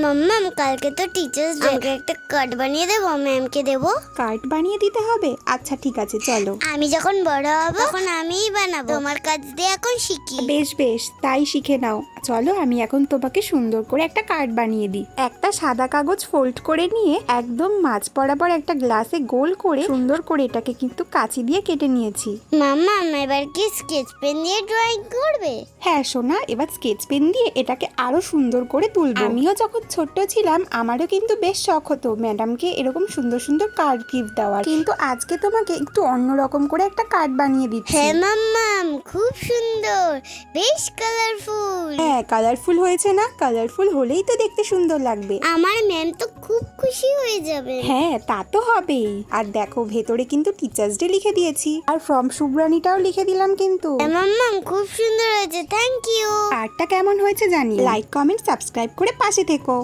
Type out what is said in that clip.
মাম্মাম কালকে তো টিচার্স ডে, আমাকে একটা কার্ড বানিয়ে দেবো, ম্যামকে দেবো। কার্ড বানিয়ে দিতে হবে? আচ্ছা ঠিক আছে, চলো। আমি যখন বড় হব তখন আমিই বানাবো, তোমার কাজ দিয়ে এখন শিখি। বেশ বেশ, তাই শিখে নাও। চলো আমি এখন তোমাকে সুন্দর করে একটা কার্ড বানিয়ে দিই। একটা সাদা কাগজ ফোল্ড করে নিয়ে একদম মাঝ বরাবর একটা গ্লাসে গোল করে সুন্দর করে এটাকে কিন্তু কাঁচি দিয়ে কেটে নিয়েছি। মাম্মাম এবার কি স্কেচ পেন দিয়ে ড্রয়িং করবে? হ্যাঁ সোনা, এবার স্কেচ পেন দিয়ে এটাকে আরো সুন্দর করে তুলবো। আমিও যখন ছোট্ট ছিলাম আমারও কিন্তু বেশ শখ হতো ম্যাডামকে এরকম সুন্দর সুন্দর কার্ড গিফট দেওয়ার, কিন্তু আজকে তোমাকে একটু অন্যরকম করে একটা কার্ড বানিয়ে দিচ্ছি। হ্যাঁ মাম্মাম, খুব সুন্দর, বেশ কালারফুল। হ্যাঁ, কালারফুল হয়েছে না? কালারফুল হলেই তো দেখতে সুন্দর লাগবে। আমার ম্যাম তো খুব খুশি হয়ে যাবে। হ্যাঁ, তা তো হবেই। আর দেখো, ভেতরে কিন্তু টিচার্স ডে লিখে দিয়েছি, আর ফ্রম শুভ্রানীটাও লিখে দিলাম কিন্তু। হ্যাঁ মাম্মাম, খুব সুন্দর হয়েছে, থ্যাংক ইউ। কার্ডটা কেমন হয়েছে জানি। লাইক কমেন্ট সাবস্ক্রাইব করে পাশে থেকো।